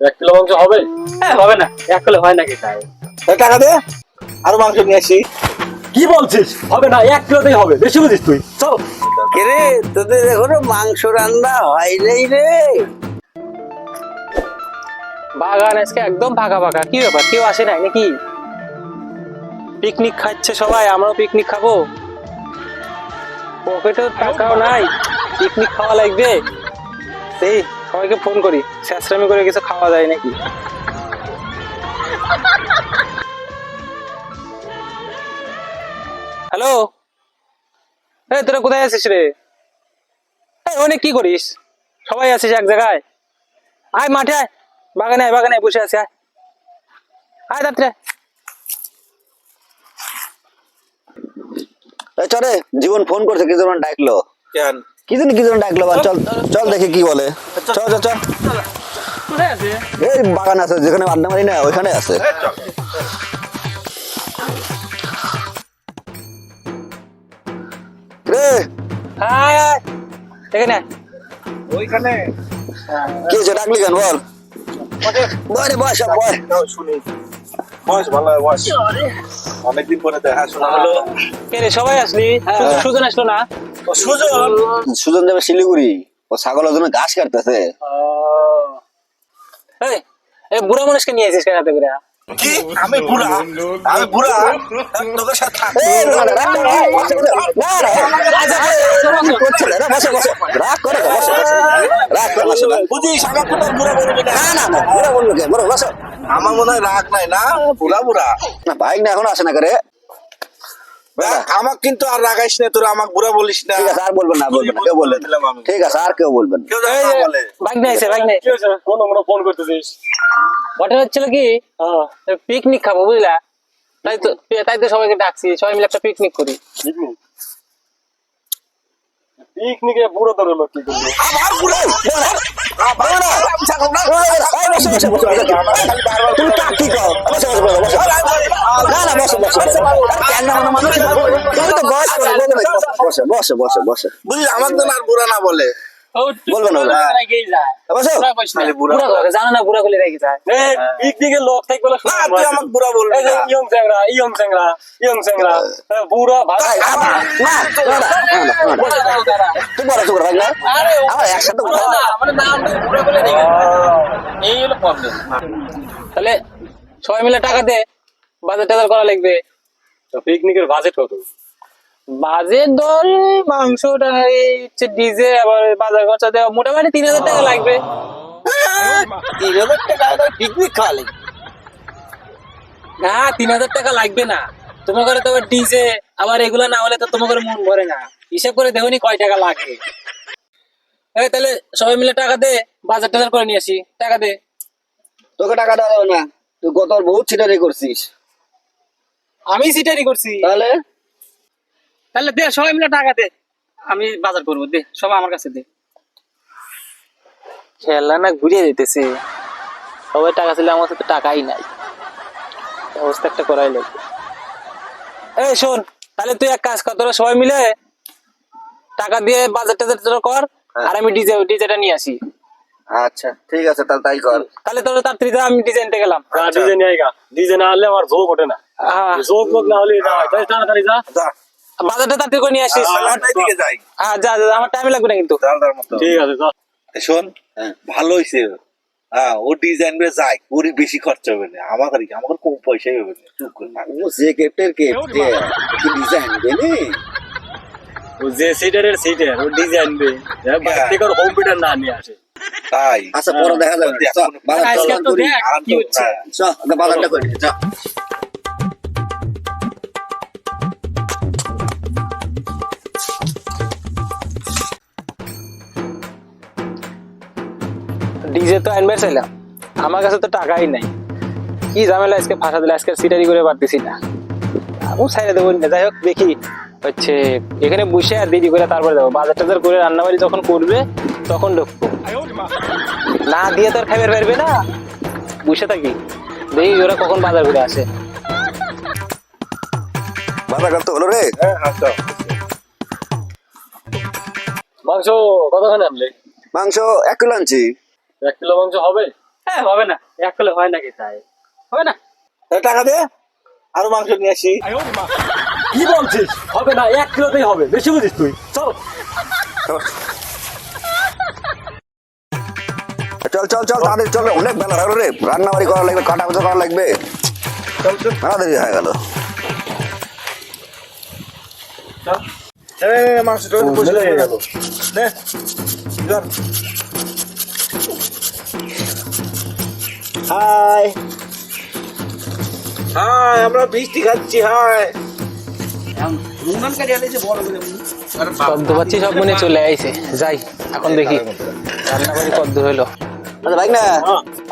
1 kilo মাংস হবে? হ্যাঁ হবে না, 1 কিলো হয় নাকি তাই? টাকা দে, আরো মাংস নিয়ে আসি। কি বলছিস? হবে না, 1 কিলোতেই হবে, বেশি বুঝিস তুই। চল। রে তোদের এখনো মাংস রান্না হয় নাই রে? বাগান আজকে একদম ফাঁকা ফাঁকা, কি ব্যাপার, কেউ আসে নাই নাকি? পিকনিক খাচ্ছে সবাই, আমরাও পিকনিক খাবো। পকেটে টাকাও নাই, পিকনিক খাওয়া লাগবে। এই সবাইকে ফোন করি, শেষরামি করে কিছু খাওয়া যায় নাকি। হ্যালো, এই তোরা কোথায় আছিস রে? এই অনেক কি করিস? সবাই আছিস এক জায়গায়? আয় মাঠে আয়, বাগানে আয়, বাগানে আয়, বসে আছি, আয় আয় রাত্রে। চলে জীবন ফোন করছে, কি জন ডাকলো, কেন? কি জন ডাকলো, চল চল দেখি কি বলে। চল চল চল, কোথায় আছে? এই বাগান আছে যেখানে আড্ডা মারি না, ওইখানে আছে। রে আয় আয়, এখানে আয়। ওইখানে কি হয়েছে, ডাকলি কেন বল? বয় রে বয়, সব বয়। শুনি বস, ভালো বস। অনেকদিন পরে দেখা শোনা হলো। কে রে, সবাই আসলি? সুজন আসলো না? ও সুজন, সুজন যাবে শিলিগুড়ি, ও ছাগলের জন্য ঘাস কাটতেছে। এই এই বুড়া মানুষকে নিয়ে আসিস কেন হাতে করে? কি আমি বুড়া? আমি বুড়া তোদের সাথে থাকবো? এই না, না, রাগ করে, বসে, বসে। না, না, কি করছে রে? বসে, বসে। রাগ করে না, বসে, বসে। রাগ করে না, বসে, বসে। বুঝিস আমার কোনো বুড়া বলবি না। না, না, না, বুড়া বললো কে? বলো, বসো। আমার মনে হয় রাগ নাই না, বুড়া বুড়া। না, বাইক না এখনো আসে না করে। আমাক কিন্তু আর রাগাইস না, তোরা আমাকে বুড়া বলিস না। ঠিক আছে, আর বলবেন না, বলবেন না, কেউ বলবেন না। ঠিক আছে, আর কেউ বলবেন না। কেউ যেন না বলে। বাইক নিয়ে এসে, বাইক নিয়ে। কি হয়েছে? কোন নম্বরে ফোন করতেছিস? ঘটনা হচ্ছিল কি, পিকনিক খাবো বুঝলা, তাই তো সবাইকে ডাকছি, সবাই মিলে একটা পিকনিক করি। পিকনিক? পিকনিকে বুড়ো তোর লোক কি করবে? আমার বুড়া তুমি কাক কি কও? বসে, বসে, বসে, বসে। না, না, বসে, বসে, বসে। কেন না, মানে মানুষ তুমি তো বয়স করে, বলো না। বসে, বসে, বসে, বসে। বুঝিস আমাকে তো আর বুড়া না বলে। বলবেন না, বলবেন। বসো। জানো না বুড়া গুলি রেখে যায়। পিকনিকে লোক থাকবে না, না তুই আমাকে বুড়া বলবি না। ইয়ং চ্যাংরা, বুড়া ভাই। না, না, না, না, তুই বড় চুপ রাখ না। আমার একসাথে বলো। তাহলে সবাই মিলে টাকা দে, বাজার টাজার করা লাগবে। পিকনিকের বাজেট কত? বাজেট ধর মাংসটা, ডিজে, আবার বাজার খরচা দেওয়া, মোটামুটি 3,000 টাকা লাগবে। 3,000 টাকা পিকনিক খাওয়ালি? না, 3,000 টাকা লাগবে না। তোমার ঘরে তো ডিজে, আবার এগুলো না হলে তো তোমার ঘরে মন ভরে না। হিসাব করে দেখো নি কয় টাকা লাগবে। এই তাহলে সবাই মিলে টাকা দে, বাজার টাজার করে নিয়ে আসি, টাকা দে। তোকে টাকা দেওয়া যাবে না, তুই গত বহুত ছিটারি করছিস। আমি সিটারি করছি? তাহলে তাহলে দে, সবাই মিলে টাকা দে, আমি বাজার করবো, দে সবাই আমার কাছে দে। খেলা না ঘুরিয়ে দিতেছে, সবাই টাকা ছিল, আমার সাথে টাকাই নাই। অবস্থা একটা করাই লাগবে। এই শোন, তাহলে তুই এক কাজ কর, তোরা সবাই মিলে টাকা দিয়ে বাজার টাজার তোরা কর, আর আমি ডিজেটা নিয়ে আসি। আচ্ছা ঠিক আছে, তাহলে তাই কর। তাহলে তোরা তাড়াতাড়ি যা, আমি ডিজাইন নিতে গেলাম। ডিজে নিয়ে আইগা, ডিজে না আনলে আমার যোগ ওঠে না। হ্যাঁ, যোগ না হলে না হয়। তাই তাড়াতাড়ি যা। বাজারটা তাড়াতাড়ি করে নিয়ে আসিস। আমারটাই দিকে যাই। হ্যাঁ যা যা, আমার টাইম লাগবে না কিন্তু। দাঁড়ার মতো। ঠিক আছে, যা। শোন, হ্যাঁ। ভালো হয়েছে। হ্যাঁ, ও ডিজাইন বে যায়, ওরই বেশি খরচা হবে না। আমাদের কম পয়সাই হবে না। চুপ করে থাক। ও যে কেপটের কেপটে কি ডিজাইন দেনি? ও যে সিটারের সিটার, ও ডিজাইন দে। থেকে হোম থিয়েটার না নিয়ে আসে। তাই আচ্ছা পরে দেখা যাবে। চল বাজার আজকে চল তো করি। দেখ কি হচ্ছে। চল বাজারটা করি, চল। ডিজে তো আনবে চাইলাম, আমার কাছে তো টাকাই নাই। কি ঝামেলা আজকে ফাঁসা দিলে, আজকে সিটারি করে পারতেছি না। আমি ছাইড়ে দেবো না, যাই হোক দেখি হচ্ছে এখানে বসে আর দেরি করে তারপরে যাবো। বাজার টাজার করে রান্নাবাড়ি যখন করবে তখন ঢুকবো, না দিয়ে তো আর খাইবার পারবে না। বসে থাকি, দেখি ওরা কখন বাজার করে আসে। বাজার করতে হলো রে। হ্যাঁ আচ্ছা। মাংস কতখানি আনলে? মাংস 1 কিলো আনছি। 1 কিলো মাংস হবে? হ্যাঁ হবে না, এক করলে হয় নাকি তাই হবে না। টাকা দে, আরো মাংস নিয়ে আসি। কি বলছিস? হবে না, 1 কিলোতেই হবে, বেশি বুঝিস তুই। চল চল চল চল তাড়াতাড়ি চল, অনেক বেলা হলো রে, রান্না বাড়ি করা লাগবে, কাটা কুচা করা লাগবে, মেলা দেরি হয়ে গেল। মাংসটা হয়ে গেল। হাই হাই, আমরা বৃষ্টি খাচ্ছি। হাই কদ্দু পাচ্ছি সব মনে চলে আইছে, যাই এখন দেখি রান্না বাড়ি কদ্দু হইলো। আচ্ছা ভাই না,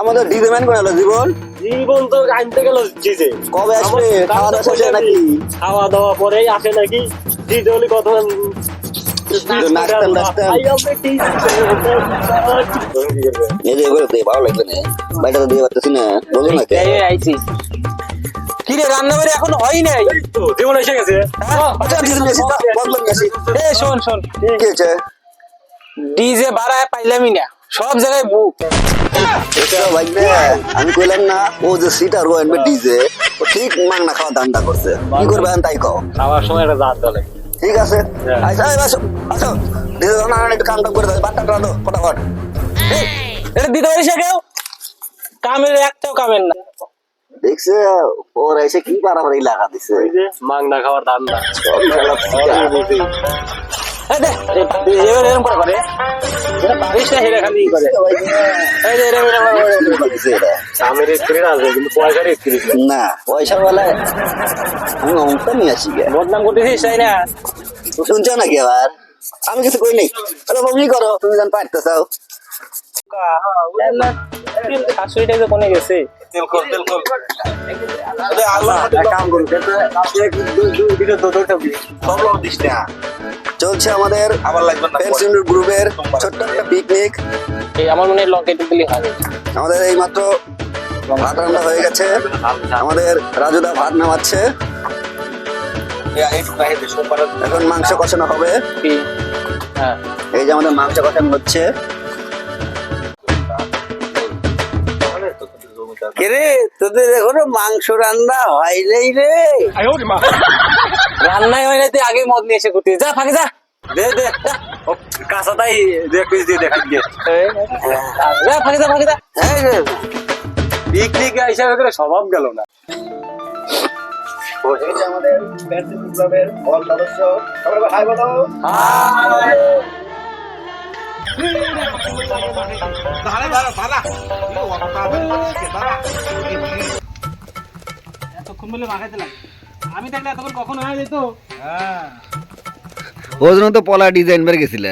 আমাদের ডিজে ম্যান করে হলো জীবন, জীবন তো আনতে গেল ডিজে। কবে আসবে? খাওয়া দাওয়া শেষ হয় নাকি? খাওয়া দাওয়া পরেই আসে নাকি ডিজে হলে কত নাচতাম নাচতাম, এই যে এগুলো দিয়ে ভালো লাগবে না, বাইরে তো দিয়ে পারতেছি না, বলো না কে? আইছি কি রে, রান্না বাড়ি এখন হয় নাই? জীবন এসে গেছে। আচ্ছা ডিজে নিয়ে আসি, বদলাম নিয়ে আসি। এ শোন শোন, কি হয়েছে? ডিজে বাড়ায় পাইলামই না, সব জায়গায় বুক। ভাই না, আমি কইলাম না ও যে সিটার ও এনবে ডিজে, ও ঠিক মাংনা খাওয়া দান্দা করছে, কি করবে এখন তাই কও। খাওয়ার সময় একটা জাত দলে ঠিক আছে আচ্ছা আসো আসো, ডিজে না একটু কাম টাম করে দাও, বাট্টা টানো ফটাফট। এটা দিতে পারিস না কেউ, কামের একটাও কামের না। দেখছে ওর এসে কি পারাপারি লাগা দিছে, মাংনা খাওয়ার ধান্দা। সব খেলা ফিকা। এই দে, এবার এরকম করে করে এটা পারিস না, হেরে খালি করে। এই যে এরকম দিছে এটা। স্বামীর স্ক্রিন আছে কিন্তু পয়সার স্ক্রিন না পয়সা বলে আমি অঙ্ক নিয়ে আসি গে, বদনাম করতেছিস তাই না? শুনছো নাকি আবার? আমি কিছু কই নাই, আরে বমি করো, তুমি জান পারতে চাও। শাশুড়িটা যে কোনে গেছে? তেল কর তেল কর। কাম করুন সব দিস না, চলছে আমাদের আবার লাগবে না। ফ্রেন্ডস গ্রুপের ছোট্ট একটা পিকনিক। এই আমার মনে হয় লঙ্কা একটু দিলে হয়। আমাদের এই মাত্র ভাত রান্না হয়ে গেছে, আমাদের রাজুদা ভাত নামাচ্ছে, এখন মাংস কষানো হবে। কি? হ্যাঁ এই যে আমাদের মাংস কষানো হচ্ছে। রে তোদের এখনো মাংস রান্না হয় নাই রে? রান্নাই হয় না, তুই আগে মদ নিয়ে এসে করতিস। যা ফাঁকে যা, দে দে কাঁচাটাই দেখ পিস দিয়ে দেখাই গিয়ে যা ফাঁকে যা, ফাঁকে যা। পিকনিক হিসাবে করে স্বভাব গেল না। এই যে আমাদের ফ্রেন্ডস ক্লাবের অল সদস্য, সবাই হাই বলো। এতক্ষণ বলে মাখাইতে লাগে, আমি থাকলে এতক্ষণ কখন হয়ে যেত। ওর জন্য তো পলা ডিজাইন বের গেছিল।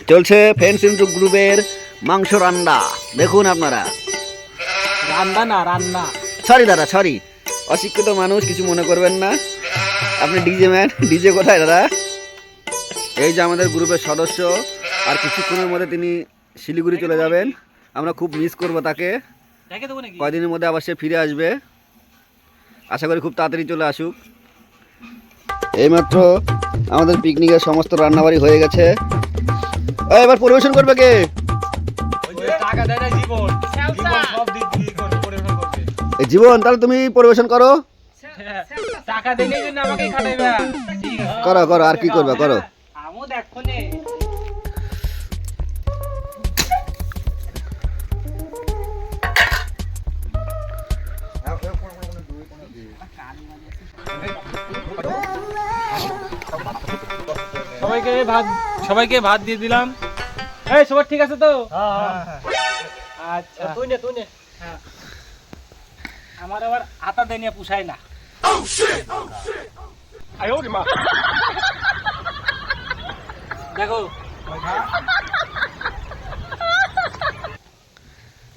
চলছে ফ্রেন্ডস ইনটু গ্রুপের মাংস রান্না, দেখুন আপনারা। রান্না না রান্না, সরি দাদা সরি, অশিক্ষিত মানুষ কিছু মনে করবেন না, আপনি ডিজে ম্যান, ডিজে কোথায় দাদা? এই যে আমাদের গ্রুপের সদস্য, আর কিছুক্ষণের মধ্যে তিনি শিলিগুড়ি চলে যাবেন, আমরা খুব মিস করব তাকে। কয়দিনের মধ্যে আবার সে ফিরে আসবে, আশা করি খুব তাড়াতাড়ি চলে আসুক। এইমাত্র আমাদের পিকনিকের সমস্ত রান্নাবাড়ি হয়ে গেছে, এবার পরিবেশন করবে কে? এই জীবন, তাহলে তুমি পরিবেশন করো। করো করো, আর কি করবে করো। সবাইকে ভাত দিয়ে দিলাম। এই সবার ঠিক আছে তো? আচ্ছা তুই নে আমার আবার আটা দেয় নিয়ে পুষায় না। দেখো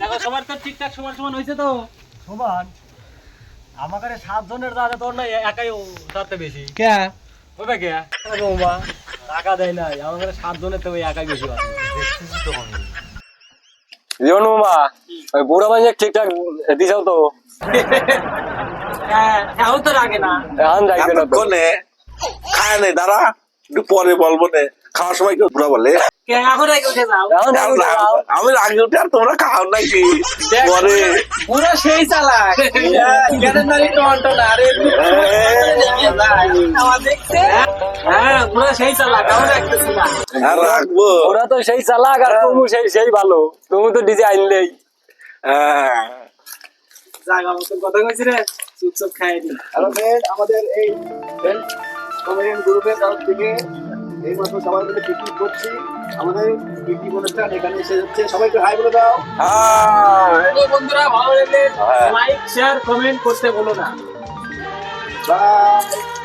দেখো সবার তো ঠিকঠাক সমান সমান হয়েছে তো? সমান আমাকে 7 জনের দাদা তোর না একাই তাতে বেশি কে হবে কে বৌমা টাকা দেয় নাই আমাকে 7 জনের তো একাই বেশি আছে। জীবন বৌমা ওই বুড়া মাঝে ঠিকঠাক দিছাও তো? হ্যাঁ এও তো লাগে না। এখন যাইবে না তো। খায় নাই দাঁড়া, একটু পরে বলবো নে, খাওয়ার সময় কেউ বুড়া বলে। এখন রেখে উঠে যাও আমি আগে উঠে আর তোমরা খাও নাকি পরে পুরো সেই চালাক গ্যারেন্টারি টন্টো না আরে আমার দেখতে হ্যাঁ পুরো সেই চালাক আমার দেখতেছি না আর রাখবো ওরা তো সেই চালাক আর তুমি সেই সেই ভালো তুমি তো ডিজে আনলেই হ্যাঁ জায়গা মতো কথা কইছি রে চুপচাপ খাই নি হ্যালো ফ্রেন্ড, আমাদের এই ফ্রেন্ড কমেডিয়ান গ্রুপের তরফ থেকে এই মাত্র সবাই মিলে পিকনিক করছি। আমাদের পিকনিক অনুষ্ঠান এখানে শেষ হচ্ছে। সবাইকে হাই বলে দাও। বন্ধুরা ভালো লাগলে লাইক শেয়ার কমেন্ট করতে ভুলো না বাই।